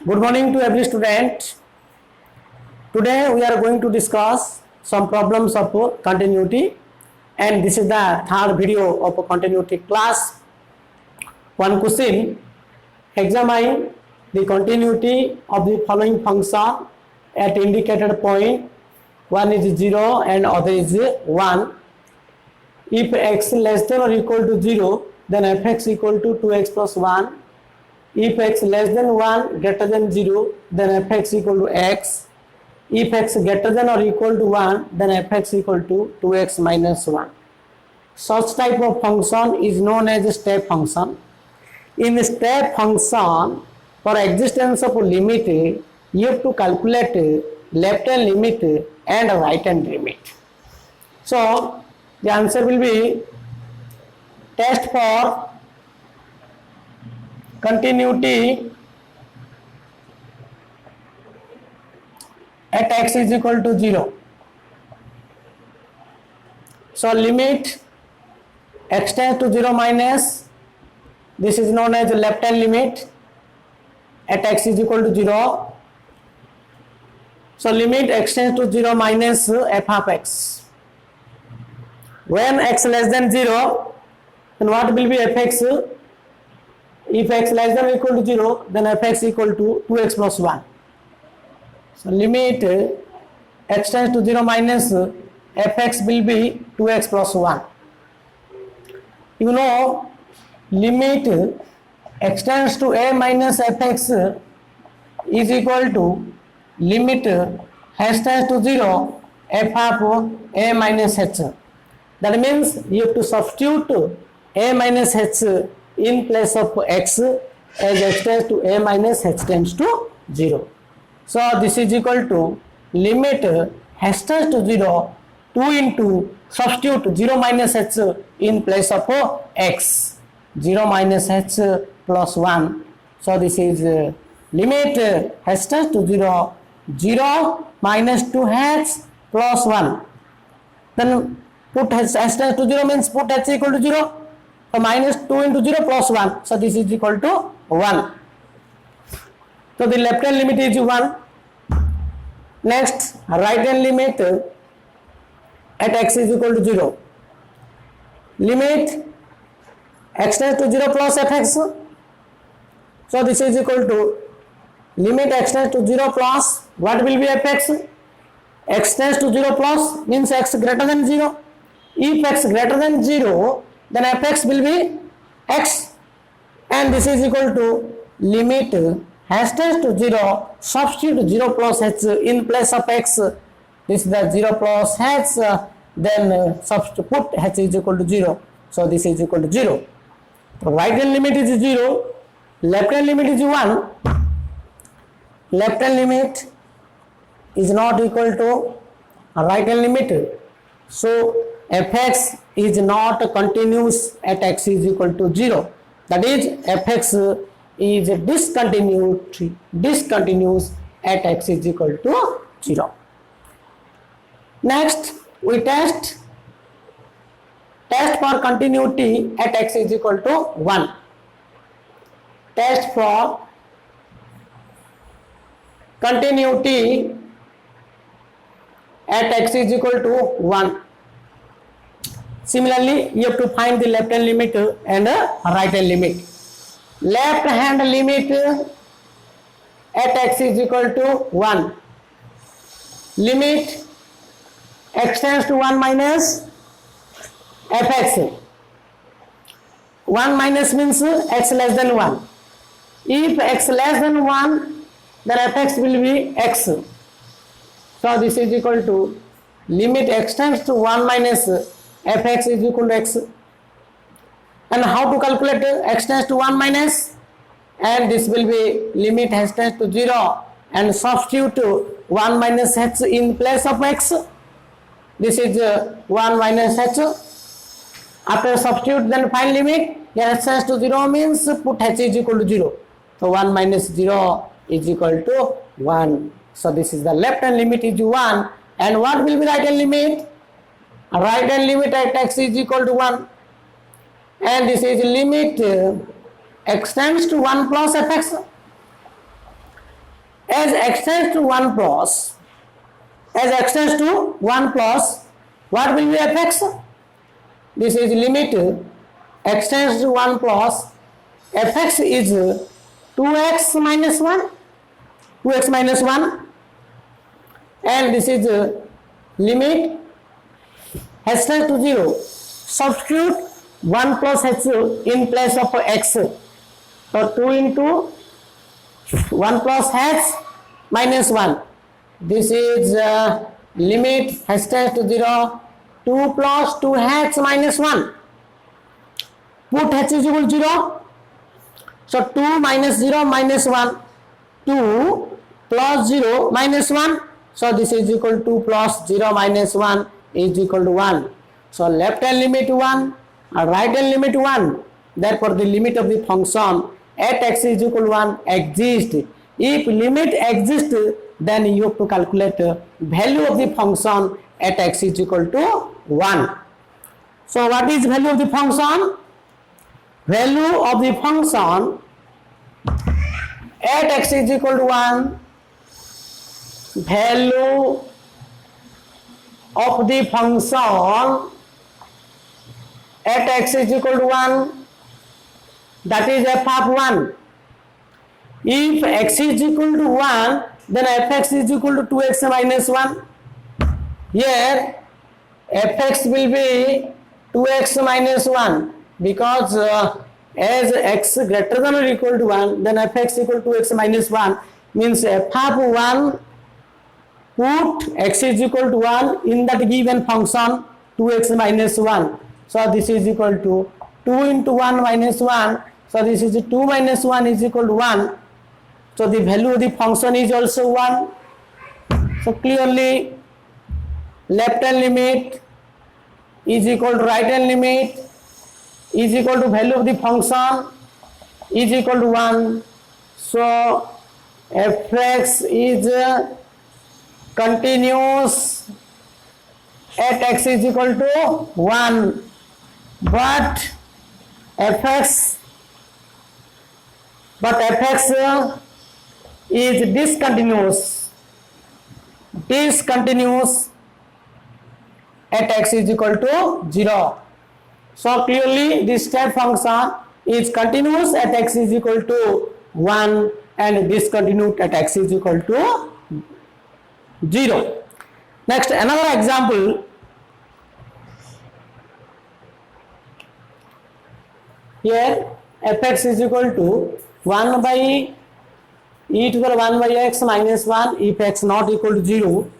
Good morning to every student. Today we are going to discuss some problems of continuity, and this is the third video of continuity class. One question: examine the continuity of the following function at indicated point. One is 0 and other is 1. If x less than or equal to 0, then fx equal to 2x plus 1. If x less than 1 greater than 0, then fx equal to x. If x greater than or equal to 1, then fx equal to 2x minus 1. Such type of function is known as a step function. In step function, for existence of a limit, you have to calculate left hand limit and right hand limit. So the answer will be test for continuity at x is equal to 0. So limit x tends to 0 minus, this is known as left hand limit at x is equal to 0. So limit x tends to 0 minus f of x. When x less than 0, then what will be fx? If x less than or equal to 0, then fx equal to 2x plus 1. So limit x tends to 0 minus fx will be 2x plus 1. You know, limit x tends to a minus fx is equal to limit h tends to 0 f of a minus h. That means you have to substitute a minus h in place of x as x tends to a minus h tends to 0. So this is equal to limit h tends to 0 2 into substitute 0 minus h in place of x, 0 minus h plus 1. So this is limit h tends to 0, 0 minus 2h plus 1. Then put h tends to 0 means put h equal to 0. So minus 2 into 0 plus 1. So this is equal to 1. So the left hand limit is 1. Next, right hand limit at x is equal to 0. Limit x tends to 0 plus fx. So this is equal to limit x tends to 0 plus what will be fx? X tends to 0 plus means x greater than 0. If x greater than 0, then fx will be x, and this is equal to limit h tends to 0, substitute 0 plus h in place of x. This is the 0 plus h, then substitute put h is equal to 0. So this is equal to 0. Right hand limit is 0, left hand limit is 1. Left hand limit is not equal to right hand limit. So fx is not continuous at x is equal to 0. That is, fx is discontinuous at x is equal to 0. Next, we test for continuity at x is equal to 1. Test for continuity at x is equal to 1. Similarly, you have to find the left hand limit and right hand limit. Left hand limit at x is equal to 1. Limit x tends to 1 minus fx. 1 minus means x less than 1. If x less than 1, then fx will be x. So this is equal to limit x tends to 1 minus fx is equal to x. And how to calculate x tends to 1 minus? And this will be limit h tends to 0 and substitute 1 minus h in place of x. This is 1 minus h. After substitute, then find limit. H tends to 0 means put h is equal to 0. So 1 minus 0 is equal to 1. So this is the left hand limit is 1. And what will be right hand limit? Right hand limit at x is equal to 1. And this is limit x tends to 1 plus fx. as x tends to 1 plus, as x tends to 1 plus, what will be fx? This is limit x tends to 1 plus, fx is 2x minus 1, 2x minus 1, and this is limit h tends to 0. Substitute 1 plus h in place of x. So 2 into 1 plus h minus 1. This is limit h tends to 0, 2 plus 2h minus 1. Put h is equal to 0. So 2 minus 0 minus 1. 2 plus 0 minus 1. So this is equal to plus 0 minus 1 is equal to 1. So left hand limit 1 and right hand limit 1. Therefore the limit of the function at x is equal to 1 exists. If limit exists, then you have to calculate value of the function at x is equal to 1. So what is value of the function? Value of the function at x is equal to 1. Value of the function at x is equal to 1, that is f of 1. If x is equal to 1, then fx is equal to 2x minus 1. Here fx will be 2x minus 1 because as x greater than or equal to 1, then fx equal to 2x minus 1 means f of 1. Put x is equal to 1 in that given function 2x minus 1. So this is equal to 2 into 1 minus 1. So this is 2 minus 1 is equal to 1. So the value of the function is also 1. So clearly left hand limit is equal to right hand limit is equal to value of the function is equal to 1. So fx is continuous at x is equal to 1, but fx is discontinuous at x is equal to 0. So clearly this step function is continuous at x is equal to 1 and discontinuous at x is equal to 0. Next, another example. Here fx is equal to 1 by e to the power 1 by x minus 1 if x not equal to 0.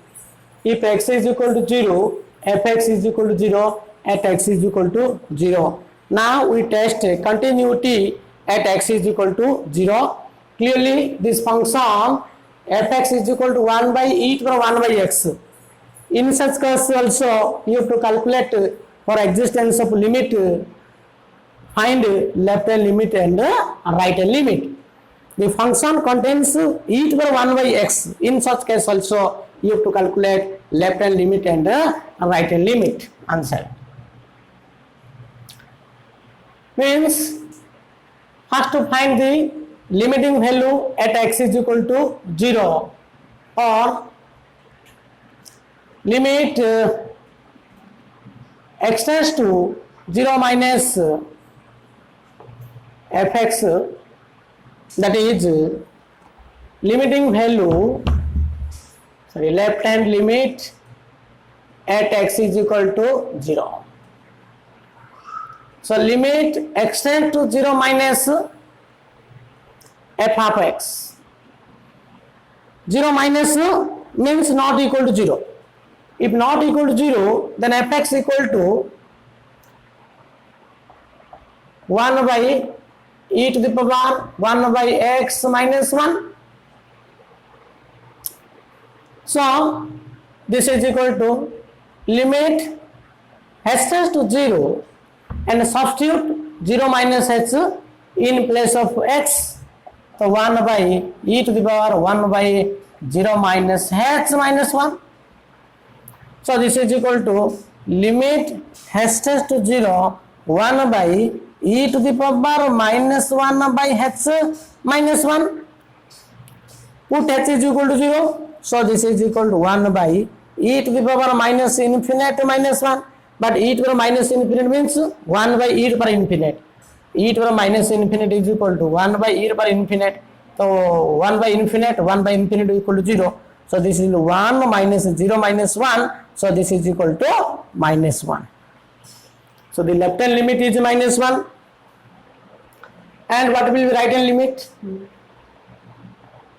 If x is equal to 0, fx is equal to 0 at x is equal to 0. Now we test continuity at x is equal to 0. Clearly this function fx is equal to 1 by e to the power 1 by x. In such case also you have to calculate for existence of limit, find left hand limit and right hand limit. The function contains e to the power 1 by x. In such case also you have to calculate left hand limit and right hand limit. Answer means first to find the limiting value at x is equal to 0 or limit x tends to 0 minus fx, that is limiting value, left hand limit at x is equal to 0. So limit x tends to 0 minus f of x. 0 minus means not equal to 0. If not equal to 0, then fx equal to 1 by e to the power 1 by x minus 1. So this is equal to limit h tends to 0 and substitute 0 minus h in place of x. So 1 by e to the power 1 by 0 minus h minus 1. So this is equal to limit h tends to 0 1 by e to the power minus 1 by h minus 1 put h is equal to 0, so this is equal to 1 by e to the power minus infinite minus 1, but e to the power minus infinite means 1 by e to the power infinite. E to the power minus infinite is equal to 1 by e to the power infinite, so 1 by infinite is equal to 0, so this is 1 minus 0 minus 1, so this is equal to minus 1. So the left hand limit is minus 1, and what will be right hand limit?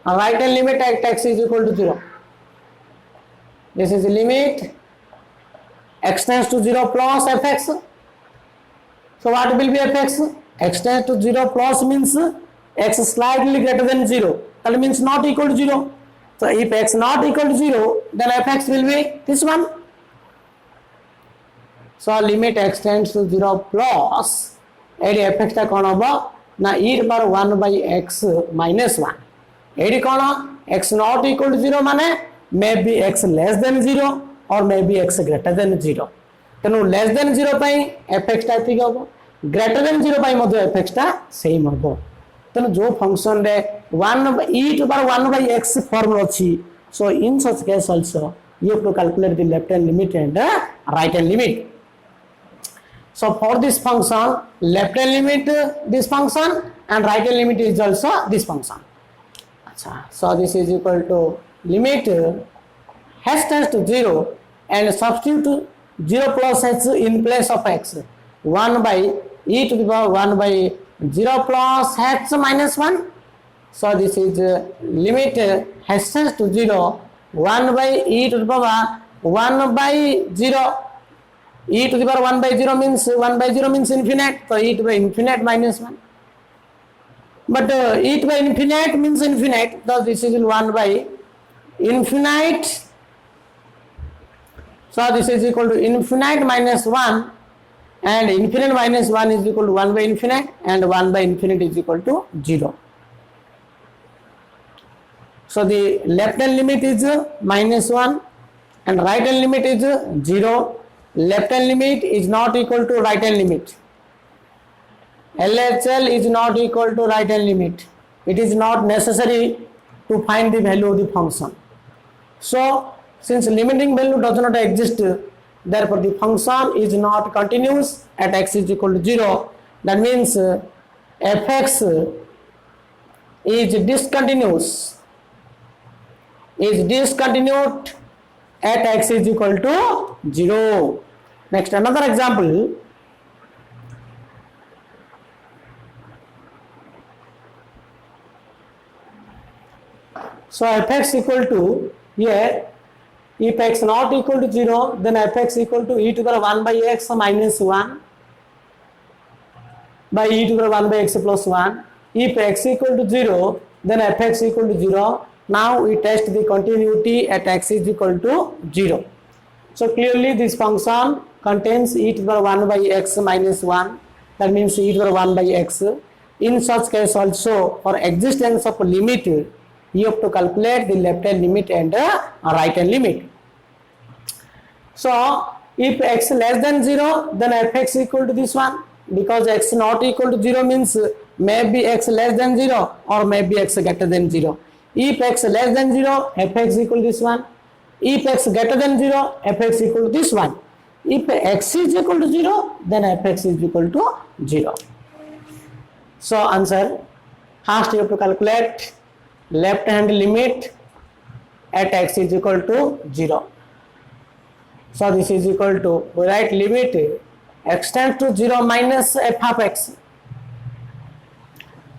Right hand limit at x is equal to 0. This is the limit x tends to 0 plus fx. So what will be fx? X tends to 0 plus means x slightly greater than 0. That means not equal to 0. So if x not equal to 0, then fx will be this one. So limit x tends to 0 plus एडी fx टा कौन होगा ना e पर 1 by x minus 1. AD कौन x not equal to 0 माने may be x less than 0 or may be x greater than 0. तेनु less than 0 पाई fx टा ठीक होगा, greater than 0 पाई मध्य fx टा same होगा. तेनु जो फंक्शन रे 1 by e to power 1 by x form अछि, so in such case also you have to calculate the left hand limit and right hand limit. So for this function, left hand limit this function and right hand limit is also this function. So this is equal to limit h tends to 0 and substitute 0 plus h in place of x. 1 by e to the power 1 by 0 plus h minus 1. So this is limit h tends to 0, 1 by e to the power 1 by 0. E to the power 1 by 0 means infinite, so e to the infinite minus 1. But e to the infinite means infinite, thus this is 1 by infinite. So this is equal to infinite minus 1, and infinite minus 1 is equal to 1 by infinite, and 1 by infinite is equal to 0. So the left hand limit is minus 1 and right hand limit is 0. Left hand limit is not equal to right hand limit. LHL is not equal to right hand limit. It is not necessary to find the value of the function. So since limiting value does not exist, therefore the function is not continuous at x is equal to 0. That means fx is discontinuous at x is equal to 0. Next, another example. So fx equal to, here if x not equal to 0, then fx equal to e to the power 1 by x minus 1 by e to the power 1 by x plus 1. If x equal to 0, then fx equal to 0. Now we test the continuity at x is equal to 0. So clearly this function contains e to the power 1 by x minus 1, that means e to the power 1 by x. In such case also, for existence of a limit, you have to calculate the left hand limit and right hand limit. So if x less than 0, then fx equal to this one, because x not equal to 0 means maybe x less than 0 or maybe x greater than 0. If x less than 0, fx equal to this one. If x greater than 0, fx equal to this one. If x is equal to 0, then fx is equal to 0. So answer, first you have to calculate left hand limit at x is equal to 0. So this is equal to, we write limit x tends to 0 minus f of x.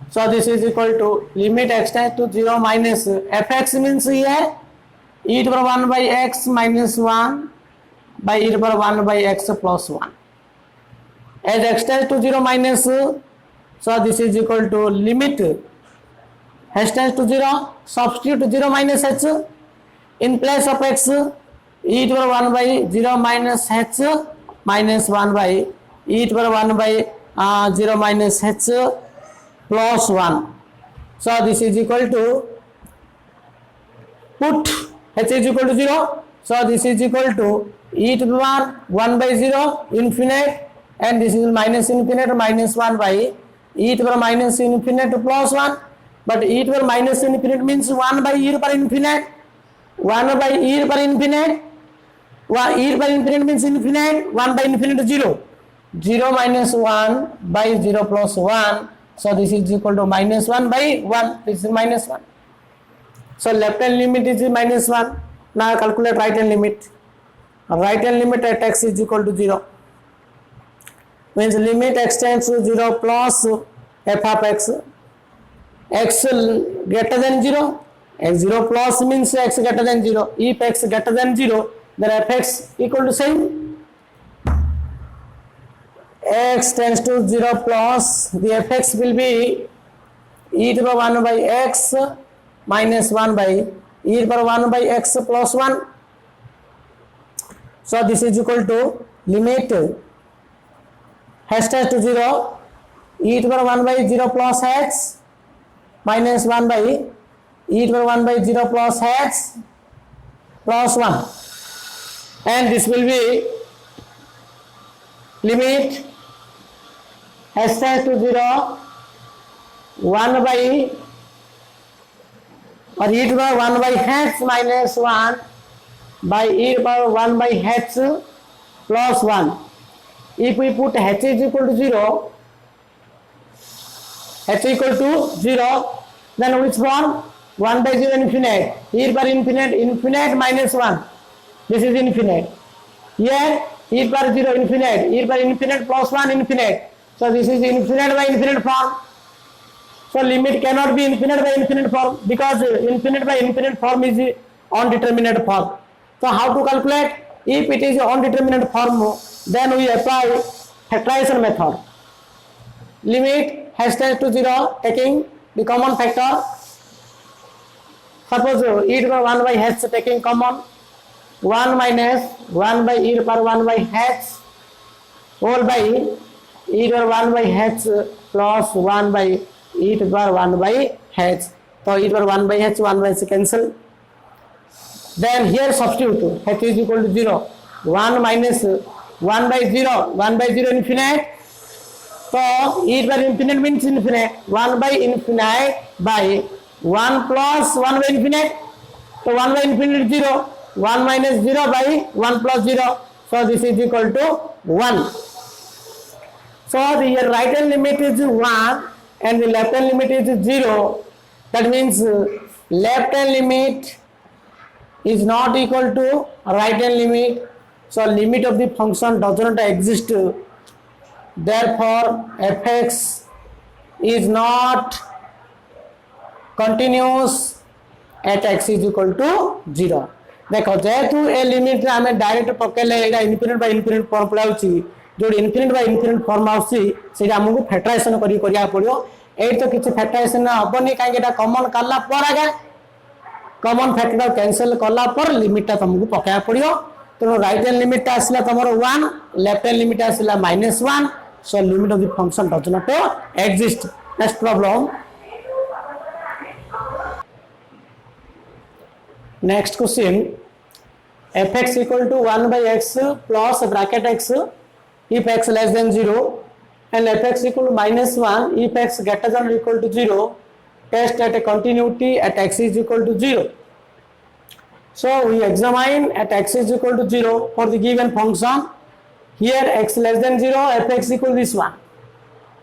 So this is equal to limit x tends to 0 minus fx means here e to the power 1 by x minus 1 by e to the power 1 by x plus 1. As x tends to 0 minus, so this is equal to limit h tends to 0, substitute 0 minus h in place of x, e to the power 1 by 0 minus h minus 1 by e to the power 1 by 0 minus h plus 1. So this is equal to, put h is equal to 0, so this is equal to e to the power 1 by 0 infinite, and this is minus infinite minus 1 by e to the power minus infinite plus 1, but e to power minus infinite means 1 by e to power infinite. 1 by e to power infinite. E to power infinite means infinite. 1 by infinite 0. 0 minus 1 by 0 plus 1. So this is equal to minus 1 by 1. This is minus 1. So left hand limit is minus 1. Now calculate right hand limit. Right hand limit at x is equal to 0. Means limit x tends to 0 plus f of x. X greater than 0. X 0 plus means x greater than 0. If x greater than 0, then fx equal to same. X tends to 0 plus the fx will be e to the power 1 by x minus 1 by e to the power 1 by x plus 1. So this is equal to limit h tends to 0 e to the power 1 by 0 plus x minus 1 by e to the power 1 by 0 plus x plus 1, and this will be limit h tends to 0 1 by or e to the power 1 by h minus 1 by e to the power 1 by h plus 1. If we put h is equal to 0, h equal to 0, then which form? 1 by 0 infinite. Here per infinite, infinite minus 1. This is infinite. Here e per 0 infinite. Here per infinite plus 1 infinite. So this is infinite by infinite form. So limit cannot be infinite by infinite form because infinite by infinite form is undeterminate form. So how to calculate? If it is undeterminate form, then we apply factorization method. Limit h tends to 0 taking the common factor. Suppose e to the power 1 by h taking common, 1 minus 1 by e to the power 1 by h whole by e to the power 1 by h plus 1 by e to the power 1 by h. So e to the power 1 by h, 1 by h cancel. Then here substitute h is equal to 0. 1 minus 1 by 0, 1 by 0 infinite. So e to the power infinite means infinite. 1 by infinite by 1 plus 1 by infinite. So 1 by infinite 0. 1 minus 0 by 1 plus 0. So this is equal to 1. So the right hand limit is 1 and the left hand limit is 0. That means left hand limit is not equal to right hand limit. So limit of the function does not exist. Therefore fx is not continuous at x is equal to 0. देखो जेहेतु a limit आम direct पकेले एटा infinite bye infinite form पलाउची जो infinite bye infinite form आउसी सेटा हमको factorisation करिया पड़ियो ए तो किछि फैक्टराइजेशन हबनी काहे एटा कॉमन करला पर आगे कॉमन फैक्टर कैंसिल करला पर लिमिट ता तुमको पकाया पड़ियो तो राइट हैंड लिमिट आसला तमरो 1 लेफ्ट हैंड लिमिट आसला -1 सो limit of the function does not exist next problem next question fx equal to 1 by x plus bracket x if x less than 0 and fx equal to -1 if x greater than or equal to 0 test at a continuity at x is equal to 0. So we examine at x is equal to 0 for the given function. Here x less than 0 fx equal to this one.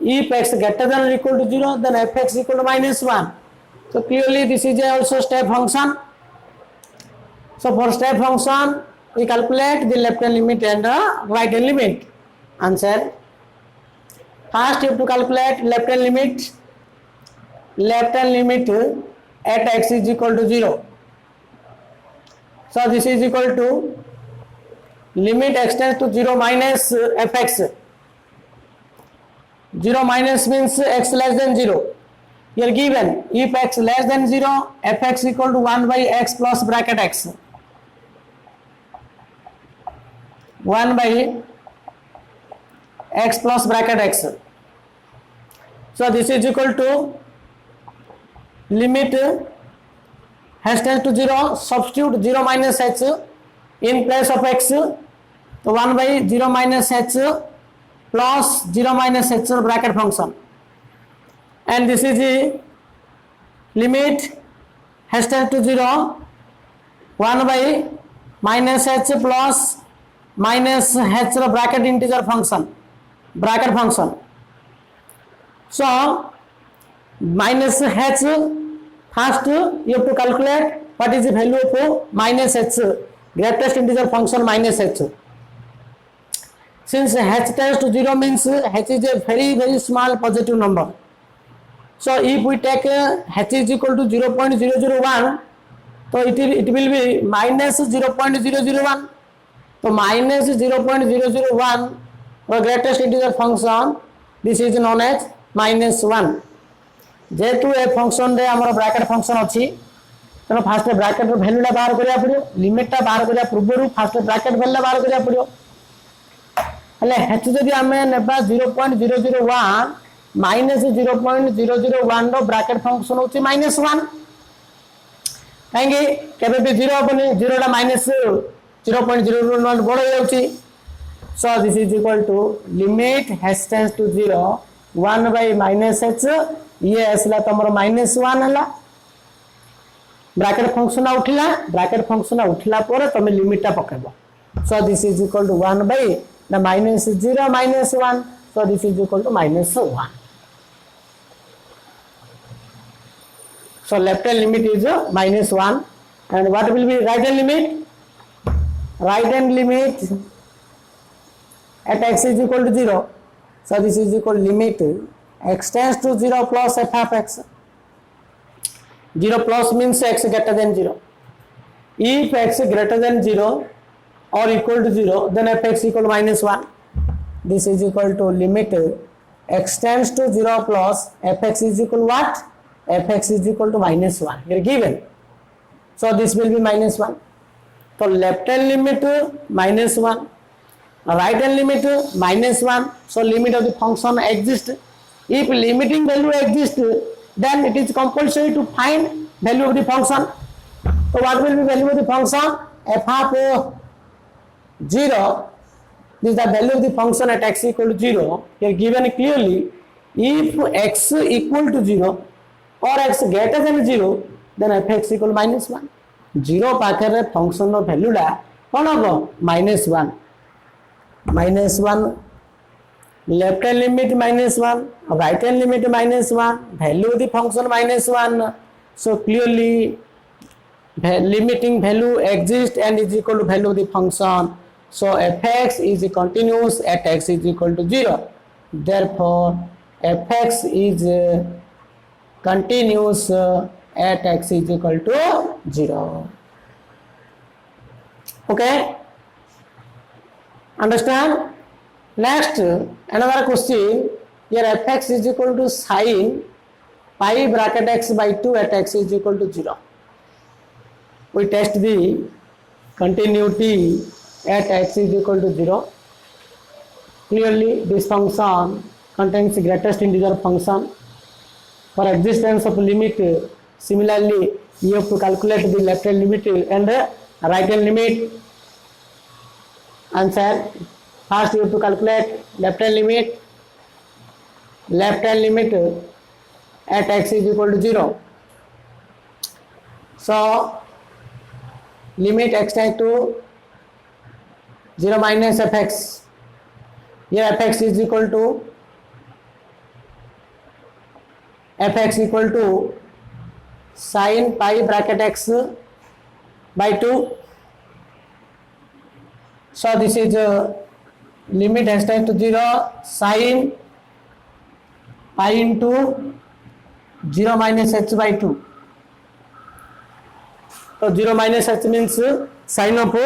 If x greater than or equal to 0 then fx equal to -1. So clearly this is also step function. So for step function we calculate the left hand limit and the right hand limit. Answer. First you have to calculate left hand limit. Left hand limit at x is equal to 0. So this is equal to limit x tends to 0 minus fx. 0 minus means x less than 0. Here given if x less than 0 fx equal to 1 by x plus bracket x. 1 by x plus bracket x. So this is equal to limit h tends to 0, substitute 0 minus h in place of x. So 1 by 0 minus h plus 0 minus h bracket function. And this is limit h tends to 0 1 by minus h plus minus h bracket integer function bracket function. So minus h, first you have to calculate what is the value of minus h, greatest integer function minus h. Since h tends to 0 means h is a very small positive number. So if we take h is equal to 0.001, so it will be minus 0.001. So minus 0.001 the greatest integer function, this is known as minus 1. जेहेतु a function रे हमर bracket function अछि तनो fast bracket रो value ला बाहर करिया पड़ियो, limit ता बाहर करिया पूर्व फास्ट ब्रैकेट वैल्यू ला बाहर करिया पड़ियो. हले h जदि हमें नेबा 0.001 माइनस 0.001 रो ब्रैकेट फंक्शन होछि माइनस 1. काहेकि केबे भी 0 बने 0 ला माइनस 0.001 बड़ जाउछि. So this is equal to limit h tends to 0 1 by minus h, ये असला तमरो माइनस 1 हला. ब्रैकेट फंक्शन उठिला, ब्रैकेट फंक्शन उठिला पर तमे लिमिट ता पकेबो. So this is equal to 1 by the minus 0 minus 1. So this is equal to minus 1. So left hand limit is minus 1. And what will be right hand limit? Right hand limit at x is equal to 0. So this is equal to limit x tends to 0 plus f of x. 0 plus means x greater than 0. If x greater than 0 or equal to 0, then fx equal to minus 1. This is equal to limit x tends to 0 plus fx is equal to what? Fx is equal to minus 1. Here given. So this will be minus 1. So left hand limit minus 1. Right hand limit minus 1. So limit of the function exists. If limiting value exists, then it is compulsory to find value of the function. So what will be value of the function? F of 0. This is the value of the function at x equal to 0. Here given clearly, if x equal to 0 or x greater than 0, then fx equal to minus 1. 0 पाखे function of value la कौन होगा minus 1. Minus 1, left hand limit minus 1, right hand limit minus 1, value of the function minus 1. So clearly limiting value exists and is equal to value of the function. So fx is continuous at x is equal to 0. Therefore fx is continuous at x is equal to 0. Okay? Understand? Next, another question. Here fx is equal to sin pi bracket x by 2 at x is equal to 0. We test the continuity at x is equal to 0. Clearly, this function contains the greatest integer function. For existence of limit, similarly, you have to calculate the left hand limit and right hand limit. Answer. First you have to calculate left hand limit. Left hand limit at x is equal to 0. So limit x tends to 0 minus fx. Here fx is equal to sin pi bracket x by 2. So this is limit x tends to 0 sin pi into 0 minus h by 2. So 0 minus h means sin of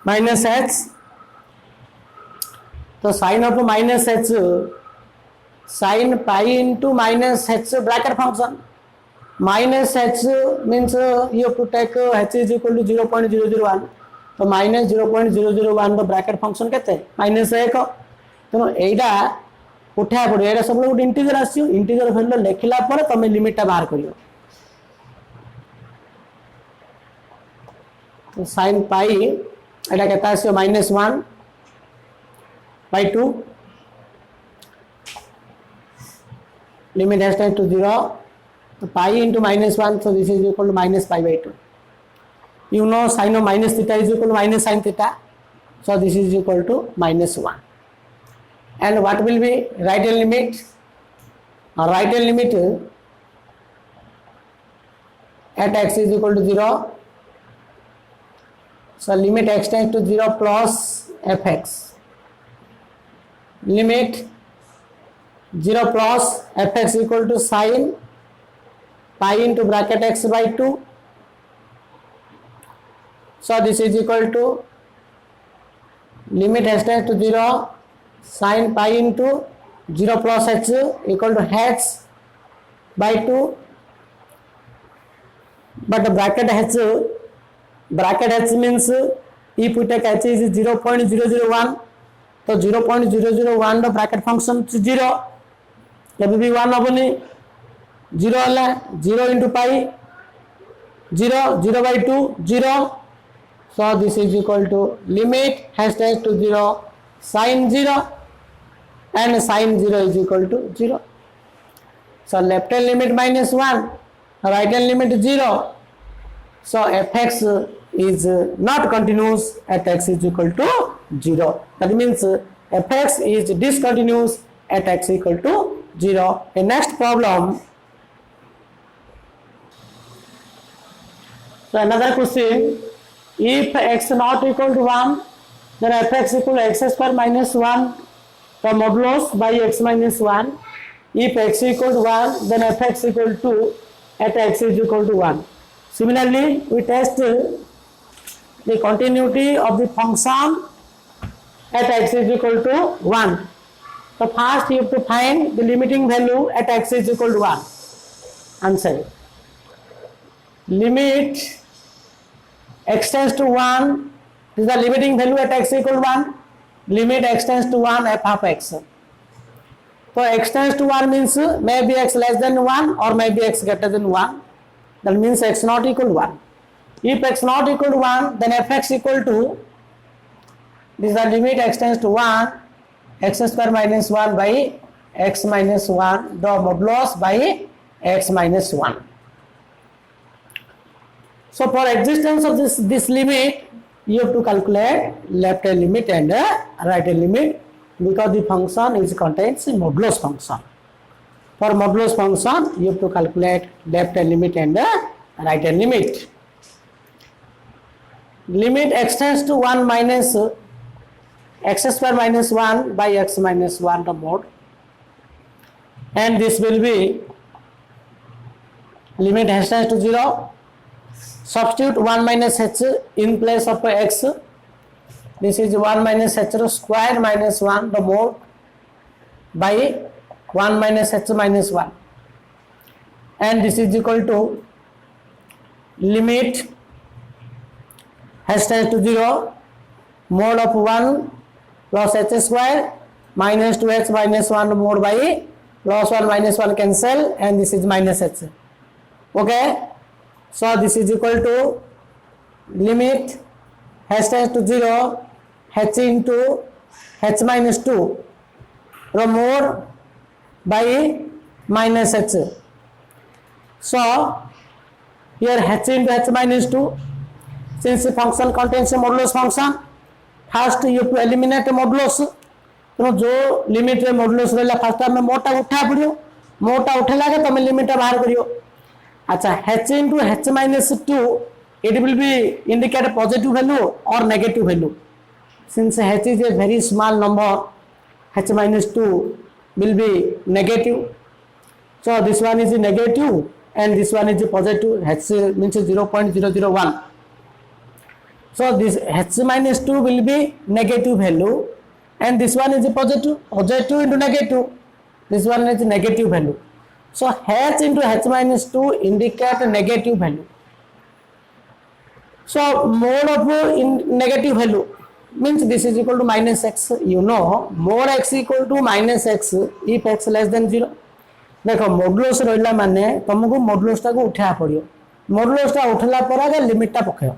minus h. So sin of minus h, sin pi into minus h bracket function. Minus h means you have to take h is equal to 0.001. तो minus 0.001 रो bracket function केते minus 1. तो एटा उठा पड़ो, एटा सब लोग integer आसियो, integer value लिखला पर तमे लिमिट ता बाहर करियो. तो sin पाई एटा केता आसियो minus 1 by 2. Limit h tends to 0 तो pi into -1, so this is equal to -pi/2. You know sin of minus theta is equal to minus sin theta, so this is equal to -1. And what will be right hand limit? Right hand limit at x is equal to 0. So limit x tends to 0 plus fx. Limit 0 plus fx equal to sin pi into bracket x by 2. So this is equal to limit h tends to 0 sin pi into 0 plus h equal to h by 2. But the bracket h means if we take h is 0.001, तो 0.001 bracket function 0 कभी भी 1 हेनी 0 है 0 into pi 0 0 by 2 0. So this is equal to limit h tends to 0 sin 0 and sin 0 is equal to 0. So left hand limit -1, right hand limit 0. So fx is not continuous at x is equal to 0. That means fx is discontinuous at x equal to 0. The next problem. So another question, if x not equal to 1, then fx equal to x square minus 1 the modulus by x minus 1. If x equal to 1, then fx equal to at x is equal to 1. Similarly, we test the continuity of the function at x is equal to 1. So first you have to find the limiting value at x is equal to 1. Answer. Limit x tends to 1 is the limiting value at x equal to 1. Limit x tends to 1 f of x. So x tends to 1 means maybe x less than 1 or maybe x greater than 1. That means x not equal to 1. If x not equal to 1, then fx equal to, this is the limit x tends to 1, x square minus 1 by x minus 1 the modulus by x minus 1. So for existence of this limit, you have to calculate left hand limit and right hand limit, because the function is contains modulus function. For modulus function, you have to calculate left hand limit and right hand limit. Limit x tends to 1 minus x square minus 1 by x minus 1 the mod, and this will be limit h tends to 0. Substitute 1 minus h in place of x. This is 1 minus h square minus 1 the mod by 1 minus h minus 1, and this is equal to limit h tends to 0 mod of 1 plus h square minus 2h minus 1 mod by plus 1 minus 1 cancel, and this is minus h. Okay, so this is equal to limit h tends to 0 h into h minus 2 mod by minus h. So here h into h minus 2, since the function contains a modulus function, first you have to eliminate a modulus. तो जो limit रे modulus रहला first में मोटा उठा पड़ियो, मोटा उठेला के तुम लिमिट बाहर करियो. अच्छा h into h minus 2, it will be indicate a positive value or negative value. Since h is a very small number, h minus 2 will be negative. So this one is negative and this one is positive. H means 0.001. So this h minus 2 will be negative value, and this one is positive. Positive into negative, this one is negative value. So h into h minus 2 indicate a negative value. So mod of negative value means this is equal to minus x. You know mod x equal to minus x if x less than 0. देखो modulus रहिला माने तुमको modulus टा को उठा पड़ियो. Modulus टा उठला पर आगे लिमिट टा पकेयो.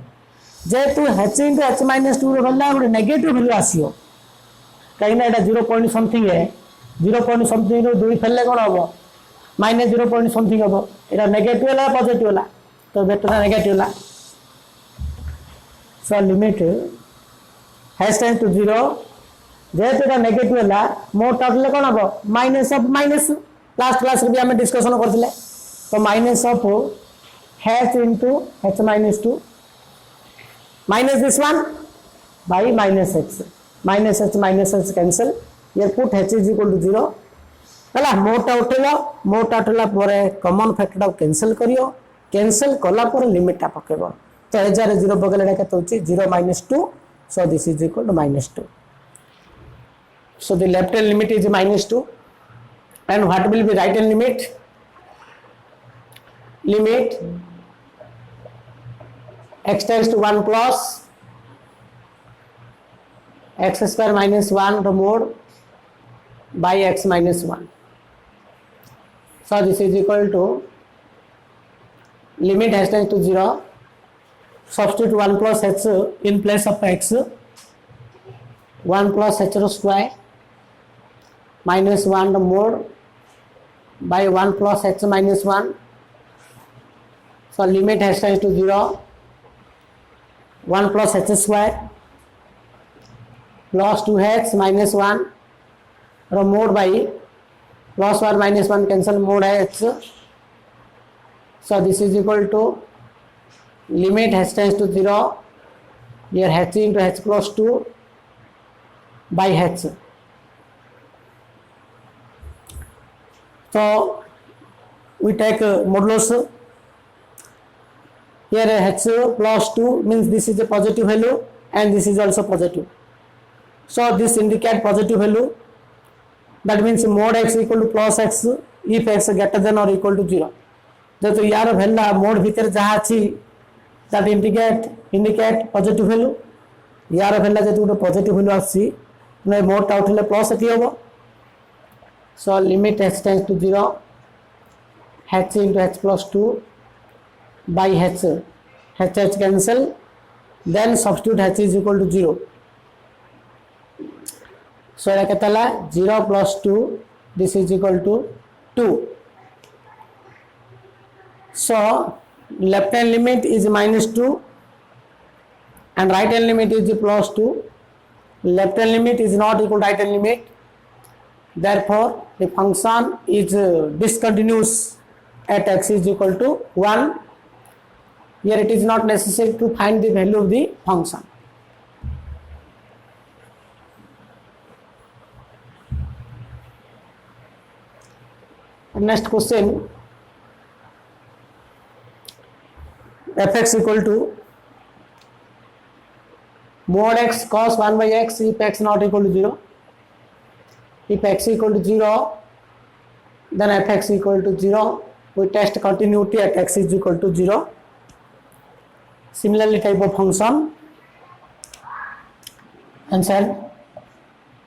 जेतु h into h minus 2 रहला गोटे नेगेटिव वैल्यू आसीयो, कहीं ना एटा 0 पॉइंट समथिंग है, 0 पॉइंट समथिंग रो 2 फेलले कोन हबो माइनस 0 पॉइंट समथिंग हम ये नेगेटिव है पॉजिटिव है तो वेक्टर नेगेटिव है so limit h tends to 0 जेहेतु ये नेगेटिव है मोर टोटल कौन हम minus of minus last class भी आम डिस्कसन करते तो minus of h into h minus 2 minus this one by minus h cancel ये put h is equal to 0 है मोटा उठेला कॉमन फैक्टर कैंसल करियो कैंसल कला लिमिटा पकेब तो हजार 0 पकड़े के 0 माइनस 2 so this is equal to minus 2 so the left hand limit is minus 2 and what will be right hand limit x tends to 1 plus x square minus 1 the mode by x minus 1 so this is equal to limit h tends to 0 substitute 1 plus h in place of x 1 plus h square minus 1 the mode by 1 plus h minus 1 so limit h tends to 0 1 plus h square plus 2h minus 1 the mode by plus 1 minus 1 cancel mode h so this is equal to limit h tends to 0 here h into h plus 2 by h so we take modulus here h plus 2 means this is a positive value and this is also positive so this indicate positive value that means mod x equal to plus x if x greater than or equal to 0 तो यार value mode भीतर जहाँ अच्छी that indicate positive value यार value जो गोटे positive value आसी मोडटा उठे प्लस एटी हम so limit h tends to 0 h into h plus 2 by h cancel then substitute h is equal to 0 so ये केतला 0 plus 2 this is equal to 2 so left hand limit is minus 2 and right hand limit is plus 2 left hand limit is not equal to right hand limit therefore the function is discontinuous at x is equal to 1 here it is not necessary to find the value of the function next question fx equal to mod x cos 1 by x if x not equal to 0 if x equal to 0 then fx equal to 0 we test continuity at x is equal to 0 similarly type of function answer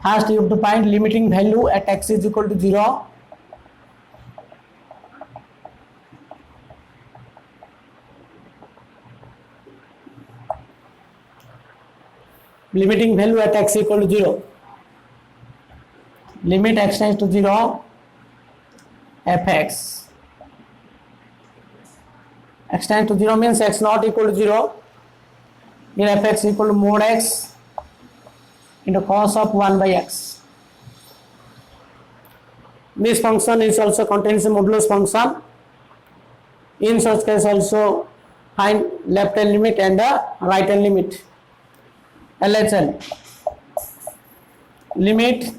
first you have to find limiting value at x is equal to 0 limiting value at x equal to 0 limit x tends to 0 fx x tends to 0 means x not equal to 0 here fx equal to mod x into cos of 1 by x this function is also contains a modulus function in such case also find left hand limit and the right hand limit LHL limit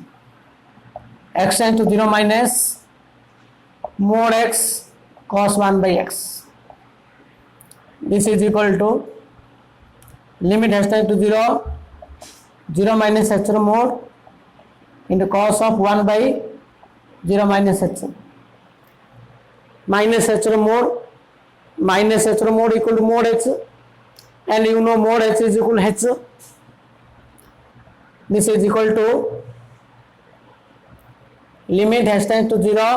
x tends to 0 minus mod x cos 1 by x this is equal to limit h tends to 0 0 minus h mod into cos of 1 by 0 minus h minus h mod equal to mod h and you know mod h is equal to h this is equal to limit h tends to 0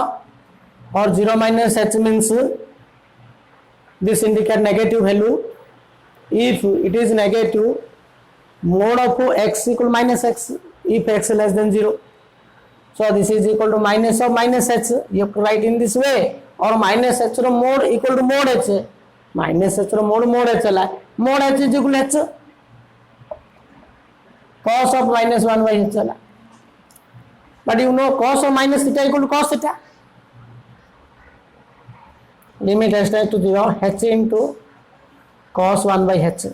or 0 minus h means this indicate negative value if it is negative mod of x equal minus x if x less than 0 So this is equal to minus of minus h. You have to write in this way, or minus h ro mode equal to mode h. Minus h ro mode h la. Mode h is equal to h. Cos of minus 1 by h la. But you know cos of minus theta equal to cos theta. Limit h tends to 0, h into cos 1 by h.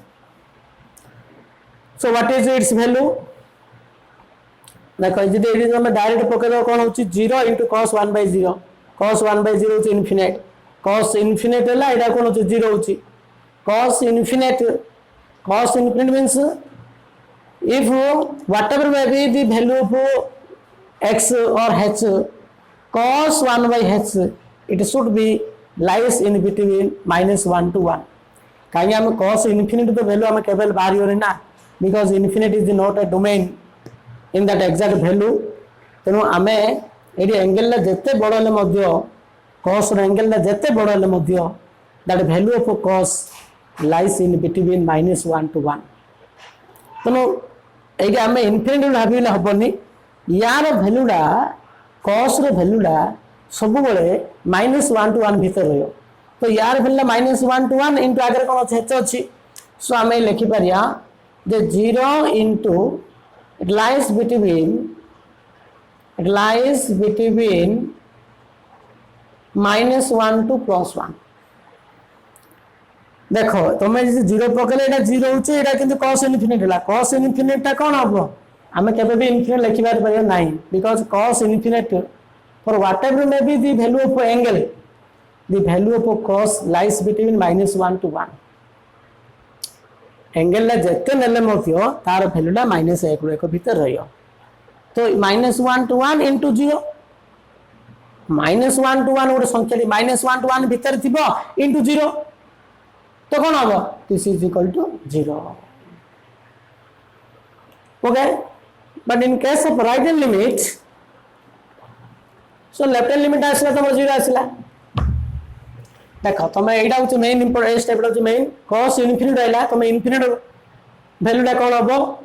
So what is its value? देखो यदि ये हम direct पकड़ कौन होची 0 into cos 1 by 0. cos 1 by 0 होची infinite. cos infinite है एटा कौन होची 0 होची. cos infinite means if whatever may be the value of x or h, cos 1 by h, it should be lies in between minus 1 to 1. कहीं हम cos infinite तो value हम केवल बाहर हो रहे ना, because infinite is not a domain in that exact value. तेणु आम ये एंगल जिते बड़ हे cos एंगल जिते बड़ हे that value of cos lies in between minus 1 to 1. तेणु ये आम इनफिनिट भाविले हेनी यार भैल्यूटा cos भैल्यूटा सब minus 1 to 1 भीतर रही. तो यार भैल्यू minus 1 to 1 इंटू आगे कौन अच्छे अच्छी. सो आम लिखिपर 0 into it lies between minus 1 to plus 1. देखो तुम जीरो पकड़े एटा जीरो होचे एटा किंतु cos infinite हला. cos infinite टा कौन हबो आमे केबे भी infinite लिखि बार परियो नाही, because cos infinite for whatever may be the value of angle, the value of cos lies between minus 1 to 1. Angle जिते नेले तार भैल्यूटा माइनस 1 रू 1 भीतर रही. तो minus 1 to 1 into 0, minus 1 to 1 गोटे संख्या माइनस 1 to 1 भीतर थी इंटू 0, तो कौन हम this is equal to 0. Okay, but in case of right hand limit, so left hand limit आसला तुम 0 आसला. देख तुम यहाँ हूँ main important step main cos infinite रहा. तुम इनफिनिट भैल्यूटा कौन हम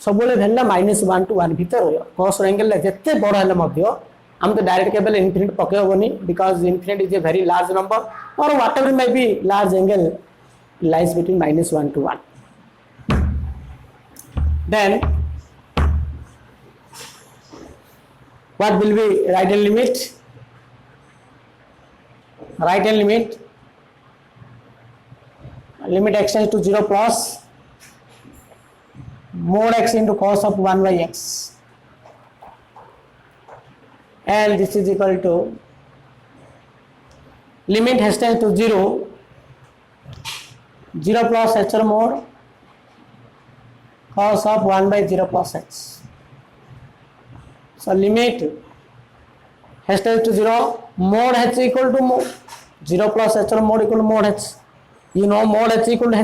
सब भैल्यू माइनस 1 to 1 भीतर रही. cos एंगल जिते बड़ हे आम तो डायरेक्ट केवल इनफिनिट पकड़बनी, because infinite is a very large number और whatever may be large angle lies between minus 1 to 1. Then what will be right hand limit? Right hand limit extends to 0 plus mod x into cos of 1 by x, and this is equal to limit extends to 0 plus h mod cos of 1 by 0 plus h. So limit extends to 0 mod h equal to 0 plus h mod equal to mod h. You know mod h equal to h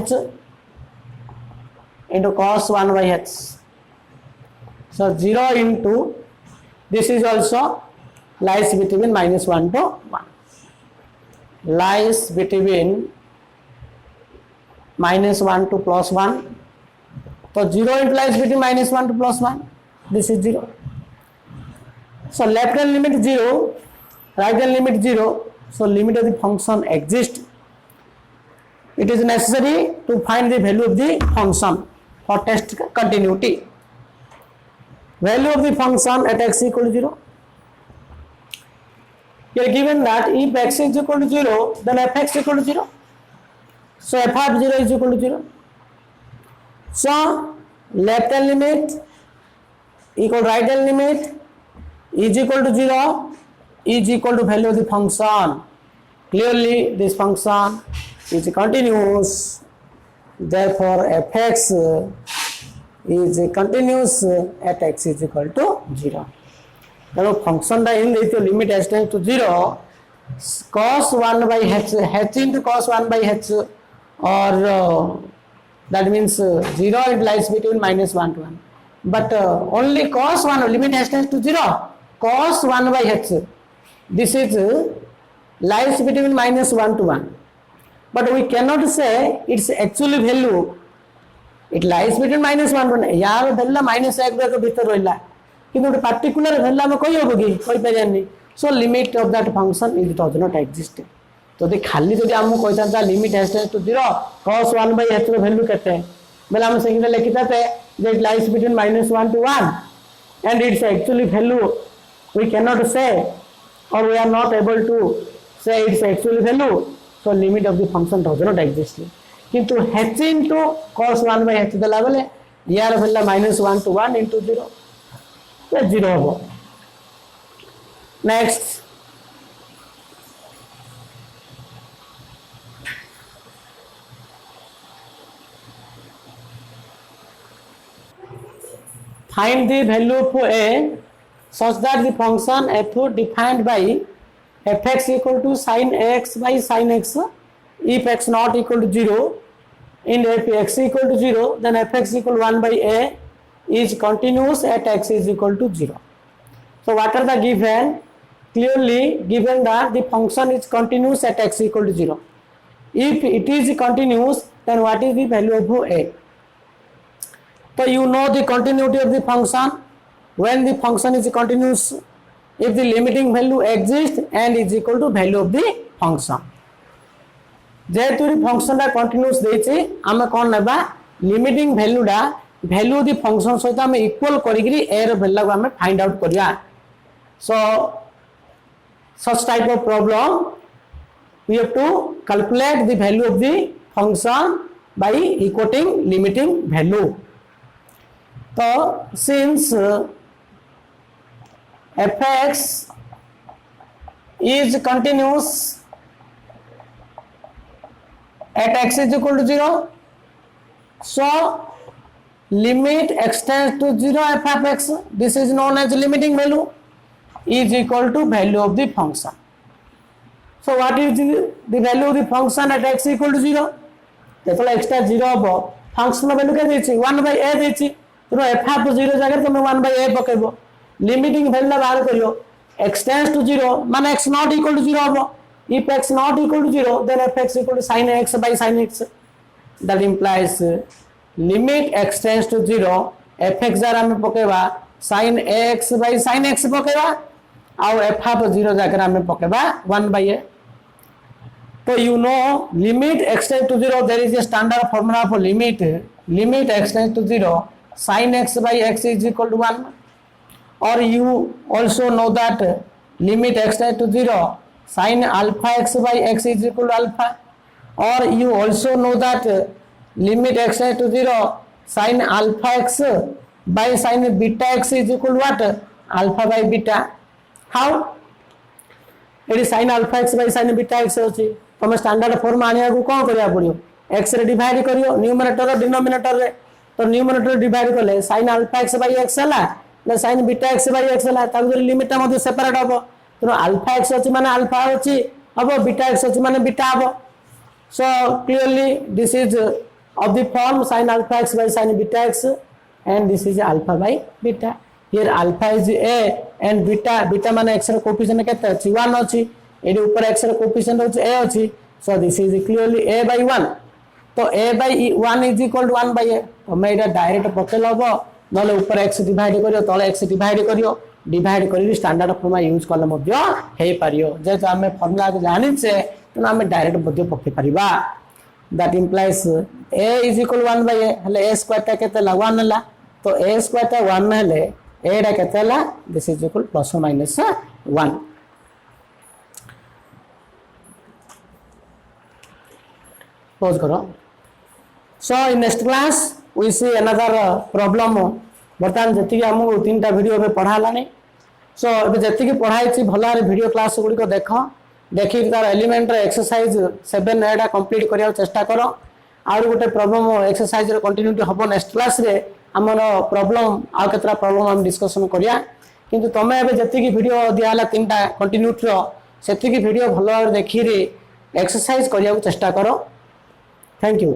into cos 1 by h. So 0 into this is also lies between minus 1 to 1. Lies between minus 1 to plus 1. So 0 implies between minus 1 to plus 1. This is 0. So left hand limit 0, right hand limit 0. So limit of the function exists. It is necessary to find the value of the function for test continuity. Value of the function at x equal to 0. You are given that if x is equal to 0, then fx equal to 0. So f of 0 is equal to 0. So left hand limit equal right hand limit is equal to 0 is equal to value of the function. Clearly this function is continuous, therefore fx is continuous at x is equal to 0. Now function da in the limit s tends to 0, cos 1 by h into cos 1 by h, or that means 0 it lies between minus 1 to 1, but only cos 1 limit s tends to 0, cos 1 by h, this is lies between minus 1 to 1, but we cannot say its actual value. It lies between minus 1 to 1. यार value minus 1 के भीतर रहिला, किंतु गोटे particular value आम कही हम कि कही पारानी so limit of that function is does not exist तो खाली जब आमको कही था limit extends to 0 cos 1 by h value केते बेले हम से लिखी था that lies between -1 to 1 and its actually value we cannot say or we are not able to say its actual value so limit of the function does not exist किंतु h into cos 1 by h देला बेले यार value -1 to 1 into 0 तो 0 हो next find the value of a such that the function f defined by fx equal to sin x by sin x if x not equal to 0 and if x equal to 0 then fx equal 1 by a is continuous at x is equal to 0 so what are the given clearly given that the function is continuous at x equal to 0 if it is continuous then what is the value of a so you know the continuity of the function when the function is continuous if the limiting value exists and is equal to value of the function जेहेतु function टा continuous देछि आमे कोन नेबा limiting value डा value of the function सहित आमे equal करिकरी ए रो value को आमे फाइंड आउट करिया सो such type of problem we have to calculate the value of the function by equating limiting value तो since fx is continuous at x is equal to 0 so limit extends to 0 f of x this is known as limiting value is equal to value of the function so what is the value of the function at x equal to 0 देखो x टा 0 हो function value के देछि 1 by a देछि तो f of 0 जगह तुम 1 by a पकेबो limiting value बाहर करियो x tends to 0 माने x not equal to 0 हो if x not equal to 0 then fx equal to sin x by sin x that implies limit x tends to 0 fx जरा हम पकेबा sin x by sin x पकेबा आउ f of 0 जगह हम पकेबा 1 by a तो you know limit x tends to 0 there is a standard formula for limit x tends to 0 sin x by x is equal to 1 or you also know that limit x tends to 0 sin alpha x by x is equal to alpha or you also know that limit x tends to 0 sin alpha x by sin beta x is equal to what alpha by beta how it is sin alpha x by sin beta x होची तुम standard form आनिया को कोन करिया पड़ियो x रे divide करियो numerator और denominator रे तो न्यूमरेटर डिवाइड करले sin alpha x by x हला ना sin beta x by x हला ताको लिमिट मध्ये सेपरेट हबो तो alpha x होची माने alpha होची हबो beta x होची माने beta हबो so clearly this is of the form sin alpha x by sin beta x and this is alpha by beta here alpha is a and beta माने x रे coefficient केते अछि 1 अछि AD ऊपर x रे coefficient अछि a अछि so this is clearly a by 1 तो a by 1 is equal to 1 by a तो मैं एटा डायरेक्ट पकेल हबो नले ऊपर x डिवाइड करियो तळे x डिवाइड करियो डिवाइड करी स्टैंडर्ड फॉर्मूला यूज करले मध्य हे पारियो जे हमें फार्मूला जानि छे तो हमें डायरेक्ट मध्य पके परिबा that implies a is equal 1 by a हले a स्क्वायर ता केते ला 1 हला तो a स्क्वायर ता 1 हले a रा केते ला दिस इज इक्वल प्लस और माइनस 1 pause करो so in next class we see another problem बर्तमान जति कि हमहु तीनटा वीडियो में पढ़ाला नै सो एबे जति कि पढ़ाई छी भला रे वीडियो क्लास गुडी को देखो देखि तार एलिमेंट रे एक्सरसाइज 7 एडा कंप्लीट करिया चेष्टा करो आरो गोटे प्रॉब्लम एक्सरसाइज रे कंटिन्यूटी हबो नेक्स्ट क्लास रे हमरो प्रॉब्लम आ केतरा प्रॉब्लम हम डिस्कशन करिया किंतु तमे एबे जति कि वीडियो दियाला तीनटा कंटिन्यूटी रो सेति कि वीडियो भलो देखि रे एक्सरसाइज करिया को चेष्टा करो थैंक यू।